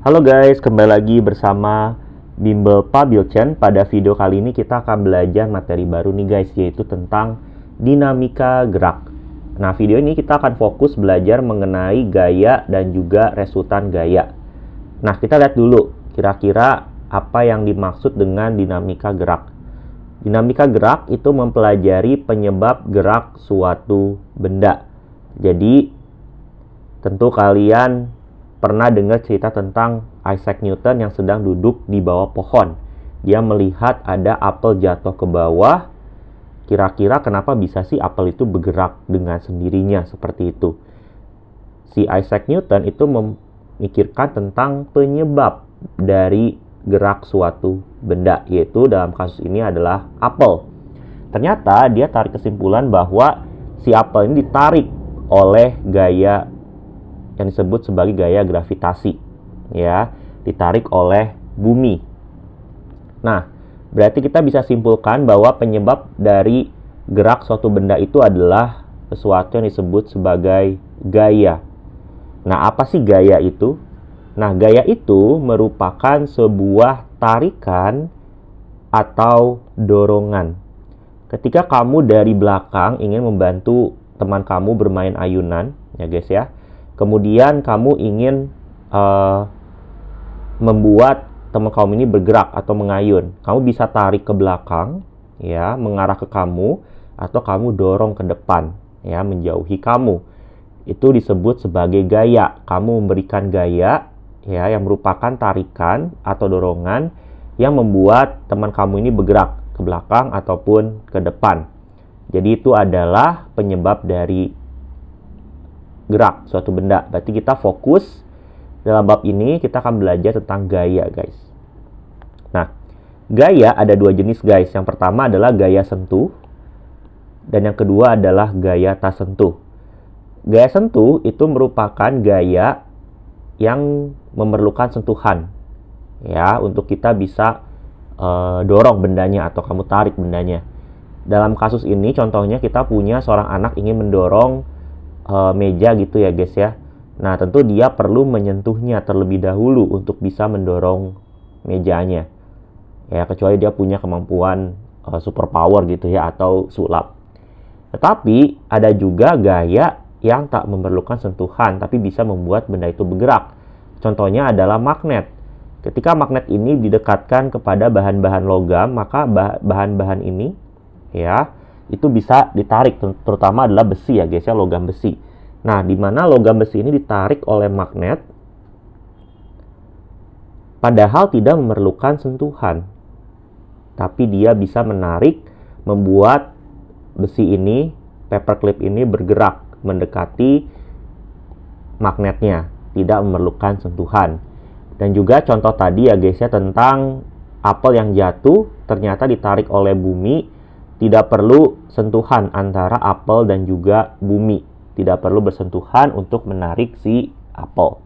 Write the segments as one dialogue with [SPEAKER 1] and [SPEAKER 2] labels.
[SPEAKER 1] Halo guys, kembali lagi bersama Bimbel Pabilchen. Pada video kali ini kita akan belajar materi baru nih guys, yaitu tentang dinamika gerak. Nah, video ini kita akan fokus belajar mengenai gaya dan juga resultan gaya. Nah, kita lihat dulu kira-kira apa yang dimaksud dengan dinamika gerak. Dinamika gerak itu mempelajari penyebab gerak suatu benda. Jadi, tentu kalian pernah dengar cerita tentang Isaac Newton yang sedang duduk di bawah pohon. Dia melihat ada apel jatuh ke bawah. Kira-kira kenapa bisa sih apel itu bergerak dengan sendirinya seperti itu? Si Isaac Newton itu memikirkan tentang penyebab dari gerak suatu benda, yaitu dalam kasus ini adalah apel. Ternyata dia tarik kesimpulan bahwa si apel ini ditarik oleh gaya yang disebut sebagai gaya gravitasi, ya, ditarik oleh bumi. Nah, berarti kita bisa simpulkan bahwa penyebab dari gerak suatu benda itu adalah sesuatu yang disebut sebagai gaya. Nah, apa sih gaya itu? Nah, gaya itu merupakan sebuah tarikan atau dorongan. Ketika kamu dari belakang ingin membantu teman kamu bermain ayunan, ya guys ya, kemudian kamu ingin membuat teman kamu ini bergerak atau mengayun. Kamu bisa tarik ke belakang, ya, mengarah ke kamu, atau kamu dorong ke depan, ya, menjauhi kamu. Itu disebut sebagai gaya. Kamu memberikan gaya, ya, yang merupakan tarikan atau dorongan yang membuat teman kamu ini bergerak ke belakang ataupun ke depan. Jadi itu adalah penyebab dari gerak suatu benda. Berarti kita fokus dalam bab ini, kita akan belajar tentang gaya, guys. Nah, gaya ada dua jenis, guys. Yang pertama adalah gaya sentuh, dan yang kedua adalah gaya tak sentuh. Gaya sentuh itu merupakan gaya yang memerlukan sentuhan, ya, untuk kita bisa dorong bendanya atau kamu tarik bendanya. Dalam kasus ini, contohnya kita punya seorang anak ingin mendorong meja gitu ya guys ya. Nah, tentu dia perlu menyentuhnya terlebih dahulu untuk bisa mendorong mejanya, ya, kecuali dia punya kemampuan super power gitu ya, atau sulap. Tetapi ada juga gaya yang tak memerlukan sentuhan tapi bisa membuat benda itu bergerak. Contohnya adalah magnet. Ketika magnet ini didekatkan kepada bahan-bahan logam, maka bahan-bahan ini, ya, itu bisa ditarik, terutama adalah besi ya guys ya, logam besi. Nah, di mana logam besi ini ditarik oleh magnet padahal tidak memerlukan sentuhan, tapi dia bisa menarik, membuat besi ini, paperclip ini bergerak mendekati magnetnya, tidak memerlukan sentuhan. Dan juga contoh tadi ya guys ya, tentang apel yang jatuh ternyata ditarik oleh bumi. Tidak perlu sentuhan antara apel dan juga bumi. Tidak perlu bersentuhan untuk menarik si apel.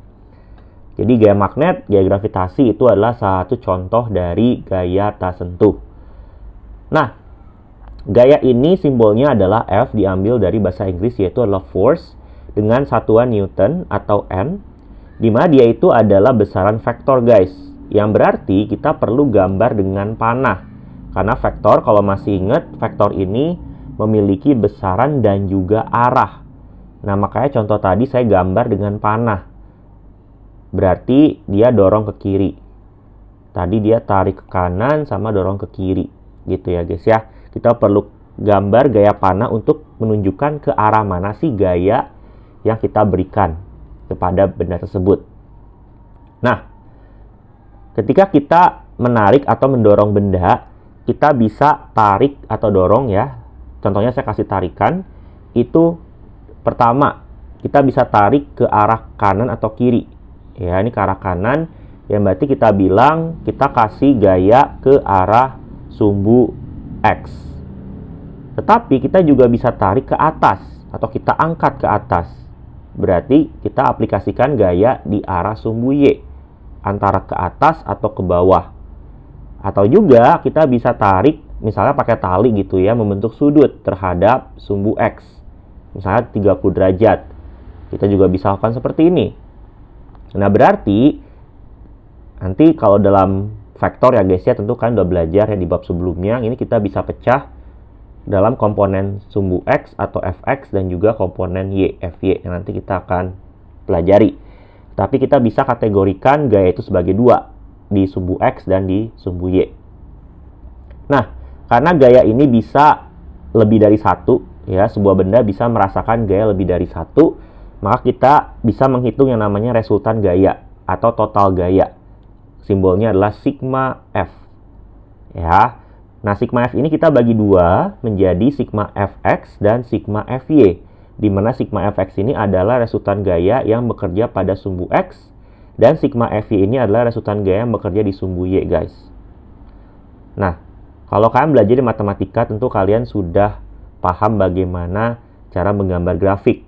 [SPEAKER 1] Jadi gaya magnet, gaya gravitasi itu adalah satu contoh dari gaya tak sentuh. Nah, gaya ini simbolnya adalah F, diambil dari bahasa Inggris, yaitu adalah force dengan satuan Newton atau N, di mana dia itu adalah besaran vektor guys. Yang berarti kita perlu gambar dengan panah. Karena vektor, kalau masih ingat, vektor ini memiliki besaran dan juga arah. Nah, makanya contoh tadi saya gambar dengan panah. Berarti dia dorong ke kiri. Tadi dia tarik ke kanan sama dorong ke kiri. Gitu ya guys ya. Kita perlu gambar gaya panah untuk menunjukkan ke arah mana sih gaya yang kita berikan kepada benda tersebut. Nah, ketika kita menarik atau mendorong benda, kita bisa tarik atau dorong ya. Contohnya saya kasih tarikan. Itu pertama, kita bisa tarik ke arah kanan atau kiri. Ya, ini ke arah kanan. Yang berarti kita bilang kita kasih gaya ke arah sumbu X. Tetapi kita juga bisa tarik ke atas atau kita angkat ke atas. Berarti kita aplikasikan gaya di arah sumbu Y, antara ke atas atau ke bawah. Atau juga kita bisa tarik misalnya pakai tali gitu ya, membentuk sudut terhadap sumbu X. Misalnya 30 derajat. Kita juga bisa lakukan seperti ini. Nah, berarti Nanti kalau dalam vektor ya guys ya, tentu kan udah belajar ya di bab sebelumnya, ini kita bisa pecah dalam komponen sumbu X atau Fx dan juga komponen Y, Fy yang nanti kita akan pelajari. Tapi kita bisa kategorikan gaya itu sebagai dua, di sumbu X dan di sumbu Y. Nah, karena gaya ini bisa lebih dari satu, ya, sebuah benda bisa merasakan gaya lebih dari satu, maka kita bisa menghitung yang namanya resultan gaya atau total gaya. Simbolnya adalah sigma F. Ya. Nah, sigma F ini kita bagi dua menjadi sigma Fx dan sigma Fy, di mana sigma Fx ini adalah resultan gaya yang bekerja pada sumbu X dan sigma Fy ini adalah resultan gaya yang bekerja di sumbu Y, guys. Nah, kalau kalian belajar di matematika, tentu kalian sudah paham bagaimana cara menggambar grafik,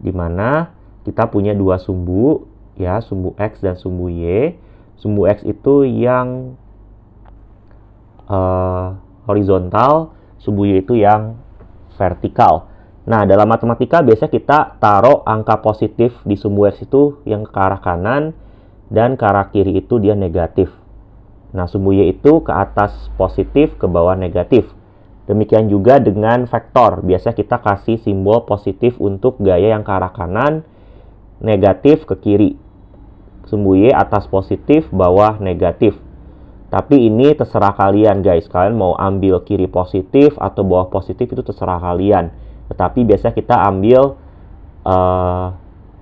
[SPEAKER 1] di mana kita punya dua sumbu, ya, sumbu X dan sumbu Y. Sumbu X itu yang horizontal, sumbu Y itu yang vertikal. Nah, dalam matematika biasanya kita taruh angka positif di sumbu X itu yang ke arah kanan, dan ke arah kiri itu dia negatif. Nah, sumbu Y itu ke atas positif, ke bawah negatif. Demikian juga dengan vektor. Biasanya kita kasih simbol positif untuk gaya yang ke arah kanan, negatif ke kiri. Sumbu Y atas positif, bawah negatif. Tapi ini terserah kalian, guys. Kalian mau ambil kiri positif atau bawah positif itu terserah kalian. Tetapi biasanya kita ambil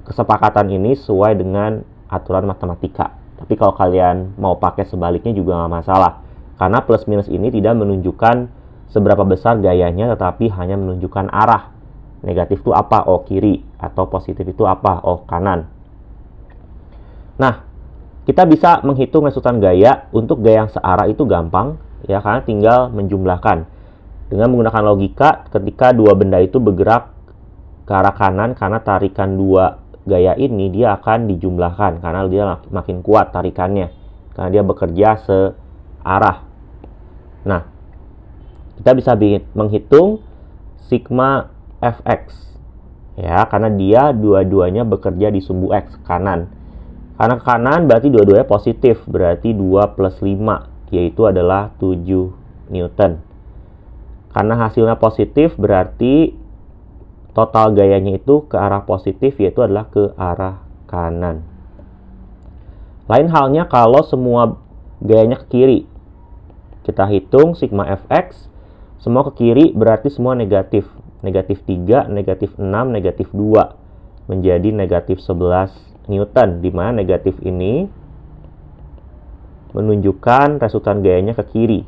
[SPEAKER 1] kesepakatan ini sesuai dengan aturan matematika. Tapi kalau kalian mau pakai sebaliknya juga nggak masalah. Karena plus minus ini tidak menunjukkan seberapa besar gayanya, tetapi hanya menunjukkan arah. Negatif itu apa? Oh, kiri. Atau positif itu apa? Oh, kanan. Nah, kita bisa menghitung resultan gaya. Untuk gaya yang searah itu gampang, ya, karena tinggal menjumlahkan. Dengan menggunakan logika, ketika dua benda itu bergerak ke arah kanan, karena tarikan dua gaya ini, dia akan dijumlahkan, karena dia makin kuat tarikannya, karena dia bekerja searah. Nah, kita bisa menghitung sigma Fx, ya, karena dia dua-duanya bekerja di sumbu X, kanan. Karena ke kanan berarti dua-duanya positif, berarti 2 plus 5, yaitu adalah 7 Newton. Karena hasilnya positif, berarti total gayanya itu ke arah positif, yaitu adalah ke arah kanan. Lain halnya kalau semua gayanya ke kiri. Kita hitung sigma Fx, semua ke kiri berarti semua negatif. Negatif 3, negatif 6, negatif 2. Menjadi negatif 11 Newton, di mana negatif ini menunjukkan resultan gayanya ke kiri.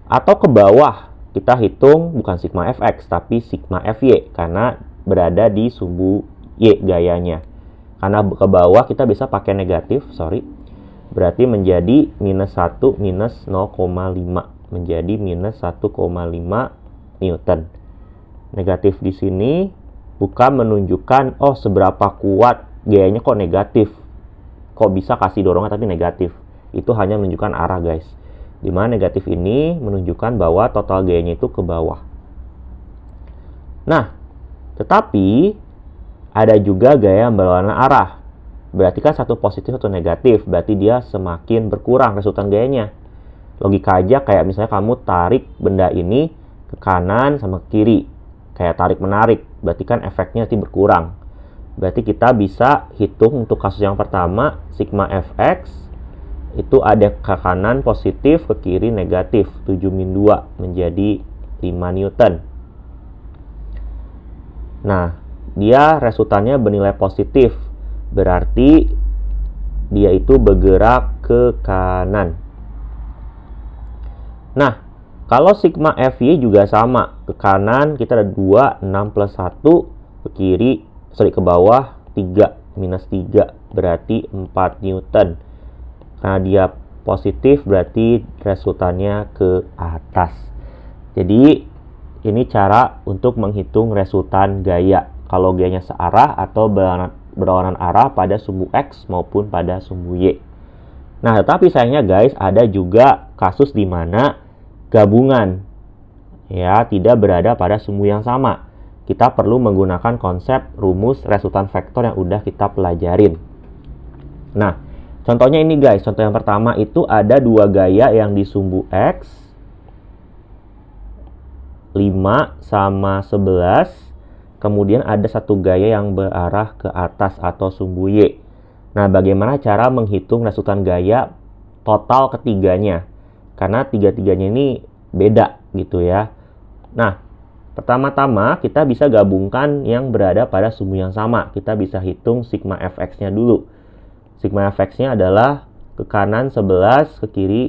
[SPEAKER 1] Atau ke bawah, kita hitung bukan sigma Fx, tapi sigma Fy, karena berada di sumbu Y gayanya. Karena ke bawah kita bisa pakai negatif, berarti menjadi minus 1 minus 0,5. Menjadi minus 1,5 Newton. Negatif di sini bukan menunjukkan, oh, seberapa kuat gayanya kok negatif. Kok bisa kasih dorongan tapi negatif. Itu hanya menunjukkan arah, guys. Dimana negatif ini menunjukkan bahwa total gayanya itu ke bawah. Nah, tetapi ada juga gaya yang berlawanan arah. Berarti kan satu positif atau negatif, berarti dia semakin berkurang resultan gayanya. Logika aja kayak misalnya kamu tarik benda ini ke kanan sama ke kiri. Kayak tarik-menarik, berarti kan efeknya nanti berkurang. Berarti kita bisa hitung untuk kasus yang pertama, sigma Fx itu ada ke kanan positif, ke kiri negatif, 7 min 2 menjadi 5 Newton. Nah, dia resultannya bernilai positif, berarti dia itu bergerak ke kanan. Nah, kalau sigma Fy juga sama, ke kanan kita ada 2, 6 plus 1, ke kiri, ke bawah 3, minus 3, berarti 4 Newton. Karena dia positif, berarti resultannya ke atas. Jadi, ini cara untuk menghitung resultan gaya. Kalau gayanya searah atau berlawanan arah pada sumbu X maupun pada sumbu Y. Nah, tetapi sayangnya guys, ada juga kasus di mana gabungan, ya, tidak berada pada sumbu yang sama. Kita perlu menggunakan konsep rumus resultan vektor yang udah kita pelajarin. Nah, Contohnya ini guys, contoh yang pertama itu ada dua gaya yang di sumbu X, 5 sama 11, kemudian ada satu gaya yang berarah ke atas atau sumbu Y. Nah, bagaimana cara menghitung resultan gaya total ketiganya? Karena tiga-tiganya ini beda gitu ya. Nah, pertama-tama kita bisa gabungkan yang berada pada sumbu yang sama. Kita bisa hitung sigma fx-nya dulu. Sigma fx-nya adalah ke kanan 11, ke kiri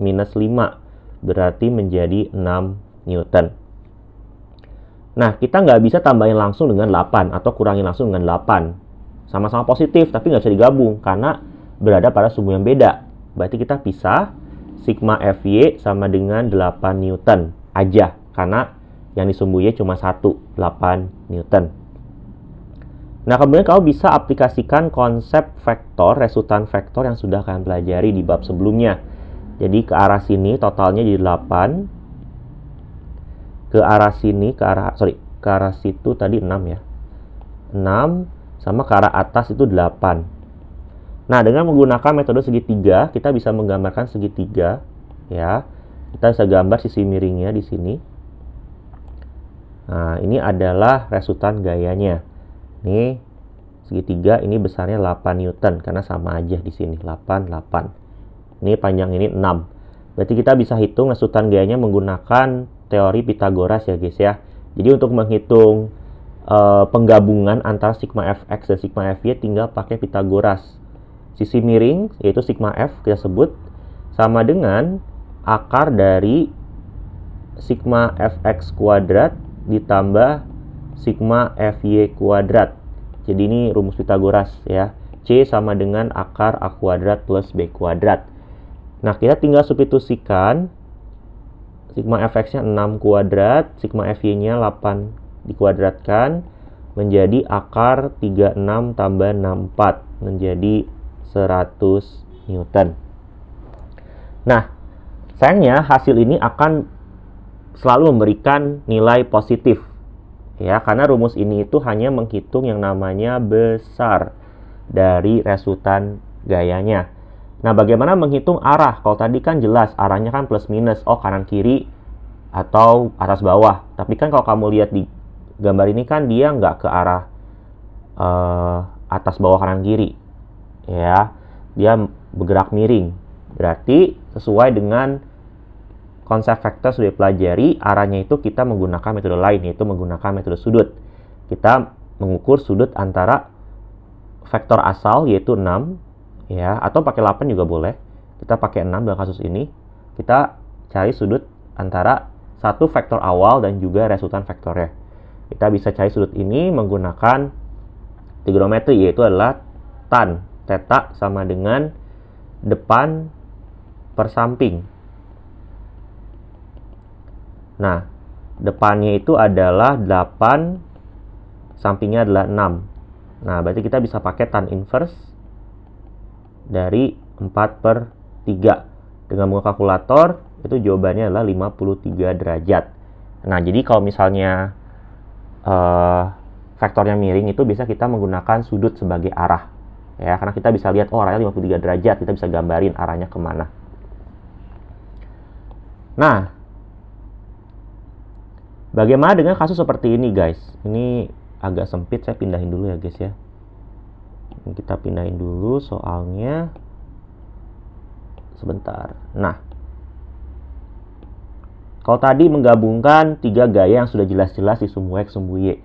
[SPEAKER 1] minus 5. Berarti menjadi 6 Newton. Nah, kita nggak bisa tambahin langsung dengan 8 atau kurangin langsung dengan 8. Sama-sama positif, tapi nggak bisa digabung karena berada pada sumbu yang beda. Berarti kita pisah sigma Fy sama dengan 8 Newton aja. Karena yang di sumbu Y cuma 1, 8 Newton. Nah, kemudian kamu bisa aplikasikan konsep vektor, resultan vektor yang sudah kalian pelajari di bab sebelumnya. Jadi ke arah sini totalnya jadi 8. Ke arah sini, ke arah situ tadi 6 ya. 6 sama ke arah atas itu 8. Nah, dengan menggunakan metode segitiga, kita bisa menggambarkan segitiga ya. Kita bisa gambar sisi miringnya di sini. Nah, ini adalah resultan gayanya. Ini segitiga, ini besarnya 8 Newton karena sama aja di sini 8 8. Ini panjang ini 6. Berarti kita bisa hitung resultan gayanya menggunakan teori Pythagoras ya guys ya. Jadi untuk menghitung penggabungan antara sigma fx dan sigma fy tinggal pakai Pythagoras. Sisi miring yaitu sigma f kita sebut sama dengan akar dari sigma fx kuadrat ditambah sigma fy kuadrat. Jadi ini rumus Pythagoras ya. C sama dengan akar A kuadrat plus B kuadrat. Nah, kita tinggal substitusikan sigma fx-nya 6 kuadrat, sigma fy-nya 8 dikuadratkan menjadi akar 36 tambah 64 menjadi 100 Newton. Nah, sayangnya hasil ini akan selalu memberikan nilai positif ya, karena rumus ini itu hanya menghitung yang namanya besar dari resultan gayanya. Nah, bagaimana menghitung arah? Kalau tadi kan jelas arahnya kan plus minus, oh kanan kiri atau atas bawah. Tapi kan kalau kamu lihat di gambar ini kan dia nggak ke arah atas bawah kanan kiri ya, dia bergerak miring. Berarti sesuai dengan konsep vektor sudah dipelajari, arahnya itu kita menggunakan metode lain, yaitu menggunakan metode sudut. Kita mengukur sudut antara vektor asal, yaitu 6, ya, atau pakai 8 juga boleh. Kita pakai 6 dalam kasus ini. Kita cari sudut antara satu vektor awal dan juga resultan vektornya. Kita bisa cari sudut ini menggunakan trigonometri, yaitu adalah tan. Theta sama dengan depan per samping. Nah, depannya itu adalah 8, sampingnya adalah 6. Nah, berarti kita bisa pakai tan inverse dari 4/3. Dengan menggunakan kalkulator, itu jawabannya adalah 53 derajat. Nah, jadi kalau misalnya vektornya miring itu bisa kita menggunakan sudut sebagai arah. Ya, karena kita bisa lihat, oh arahnya 53 derajat, kita bisa gambarin arahnya kemana. Nah, bagaimana dengan kasus seperti ini guys? Ini agak sempit, saya pindahin dulu ya guys ya. Kita pindahin dulu soalnya. Sebentar. Nah, kalau tadi menggabungkan 3 gaya yang sudah jelas-jelas di sumbu X, sumbu Y.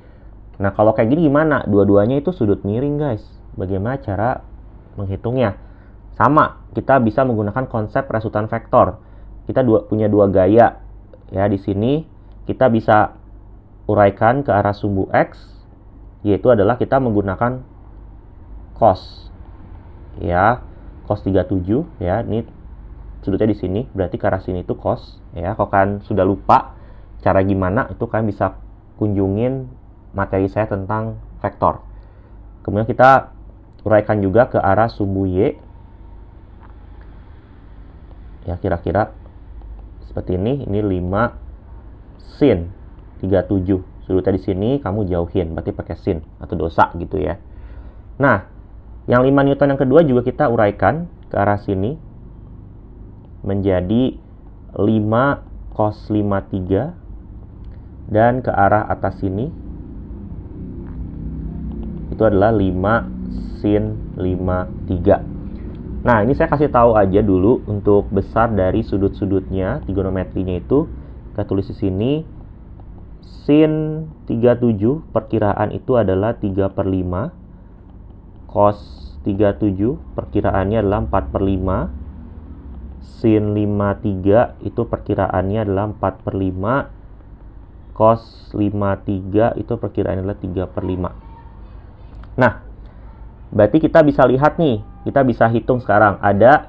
[SPEAKER 1] Nah, kalau kayak gini gimana? Dua-duanya itu sudut miring guys. Bagaimana cara menghitungnya? Sama, kita bisa menggunakan konsep resultan vektor. Kita punya 2 gaya. Ya, di sini kita bisa uraikan ke arah sumbu X, yaitu adalah kita menggunakan cos. Ya, cos 37 ya. Ini sudutnya di sini, berarti ke arah sini itu cos ya. Kalau kalian sudah lupa cara gimana, itu kalian bisa kunjungin materi saya tentang vektor. Kemudian kita uraikan juga ke arah sumbu Y. Ya, kira-kira seperti ini 5 sin 37. Sudutnya di sini kamu jauhin, berarti pakai sin atau dosa gitu ya. Nah, Yang 5 Newton yang kedua juga kita uraikan ke arah sini menjadi 5 cos 53, dan ke arah atas sini itu adalah 5 sin 53. Nah, ini saya kasih tahu aja dulu untuk besar dari sudut-sudutnya, trigonometrinya itu. Kita tulis di sini, sin 37 perkiraan itu adalah 3/5. Cos 37 perkiraannya adalah 4/5. Sin 53 itu perkiraannya adalah 4/5. Cos 53 itu perkiraannya adalah 3/5. Nah, berarti kita bisa lihat nih, kita bisa hitung sekarang. Ada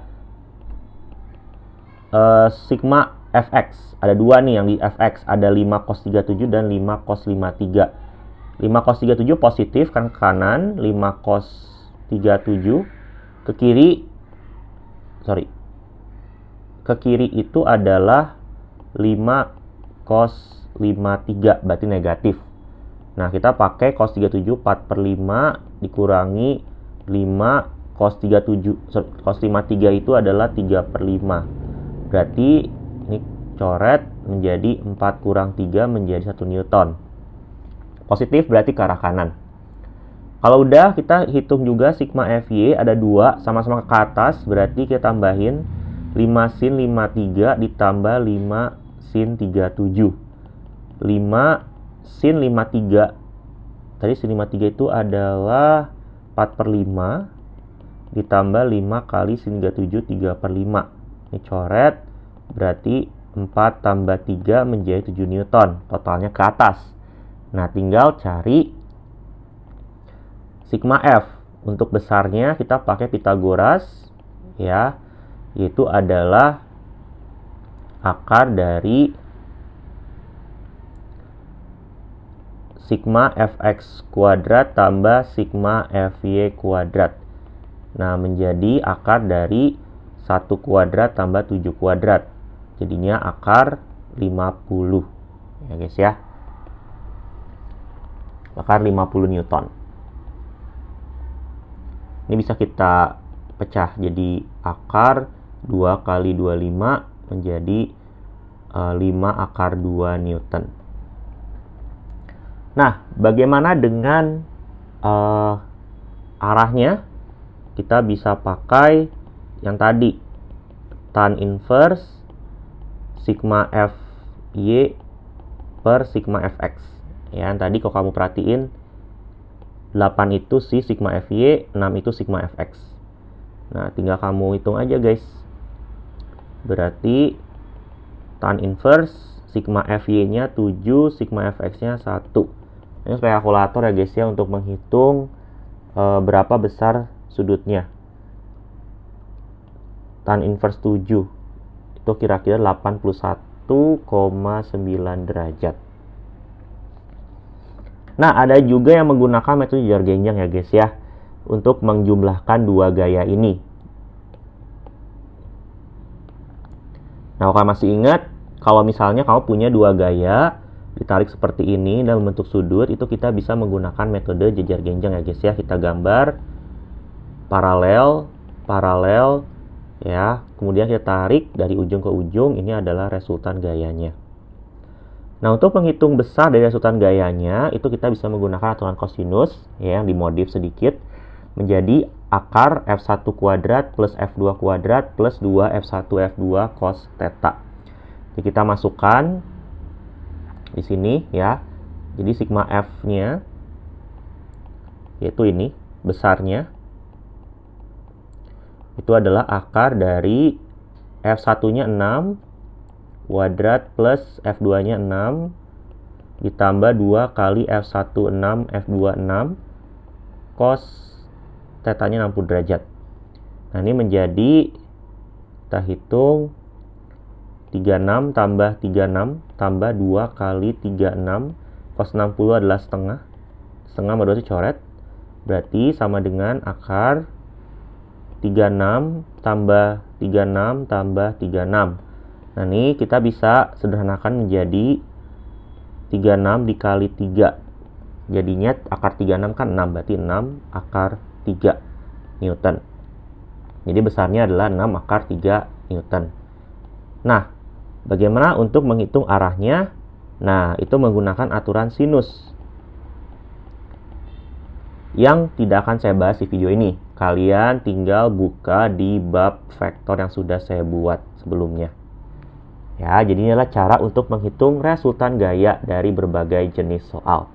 [SPEAKER 1] sigma fx. Ada dua nih yang di fx. Ada 5 cos 37 dan 5 cos 53. 5 cos 37 positif kan ke kanan. 5 cos 37 ke kiri. Ke kiri itu adalah 5 cos 53. Berarti negatif. Nah, kita pakai cos 37 4/5 dikurangi 5 cos 37. Cos 53 itu adalah 3/5. Berarti ini coret menjadi 4 kurang 3 menjadi 1 Newton. Positif berarti ke arah kanan. Kalau udah, kita hitung juga sigma Fy ada 2 sama-sama ke atas, berarti kita tambahin 5 sin 53 ditambah 5 sin 37. 5 sin 53. Tadi sin 53 itu adalah 4/5 ditambah 5 kali sin 37 3/5. Ini coret, berarti 4 tambah 3 menjadi 7 Newton. Totalnya ke atas. Nah, tinggal cari sigma F. Untuk besarnya kita pakai Pythagoras, ya, yaitu adalah akar dari sigma fx kuadrat tambah sigma fy kuadrat. Nah, menjadi akar dari 1 kuadrat tambah 7 kuadrat. Jadinya akar 50. Ya guys ya. Akar 50 Newton. Ini bisa kita pecah jadi akar 2 kali 25 menjadi 5 akar 2 Newton. Nah, bagaimana dengan arahnya? Kita bisa pakai yang tadi, tan inverse sigma Fy per sigma Fx. Ya, tadi kalau kamu perhatiin 8 itu si sigma Fy, 6 itu sigma Fx. Nah, tinggal kamu hitung aja guys. Berarti tan inverse sigma Fy-nya 7, sigma Fx-nya 1. Ini pakai kalkulator ya guys ya untuk menghitung berapa besar sudutnya. Tan inverse 7 itu kira-kira 81,9 derajat. Nah, ada juga yang menggunakan metode jar genjang ya guys ya untuk menjumlahkan dua gaya ini. Nah, kalau masih ingat, kalau misalnya kamu punya dua gaya ditarik seperti ini dan membentuk sudut, itu kita bisa menggunakan metode jejar genjang ya guys ya. Kita gambar paralel ya, kemudian kita tarik dari ujung ke ujung. Ini adalah resultan gayanya. Nah, untuk menghitung besar dari resultan gayanya, itu kita bisa menggunakan aturan kosinus ya, yang dimodif sedikit menjadi akar F1 kuadrat plus F2 kuadrat plus 2 F1 F2 cos theta. Jadi kita masukkan di sini ya. Jadi sigma F-nya yaitu ini, besarnya itu adalah akar dari F1-nya 6 kuadrat plus F2-nya 6 ditambah 2 kali F1 6 F2 6 cos theta-nya 60 derajat. Nah, ini menjadi, kita hitung 36 tambah 36 tambah 2 kali 36 cos 60 adalah setengah. Setengah berarti coret. Berarti sama dengan akar 36 tambah 36 tambah 36. Nah, ini kita bisa sederhanakan menjadi 36 dikali 3. Jadinya akar 36 kan 6, berarti 6 akar 3. Newton. Jadi besarnya adalah 6 akar 3 Newton. Nah, bagaimana untuk menghitung arahnya? Nah, itu menggunakan aturan sinus yang tidak akan saya bahas di video ini. Kalian tinggal buka di bab vektor yang sudah saya buat sebelumnya. Ya, jadi inilah cara untuk menghitung resultan gaya dari berbagai jenis soal.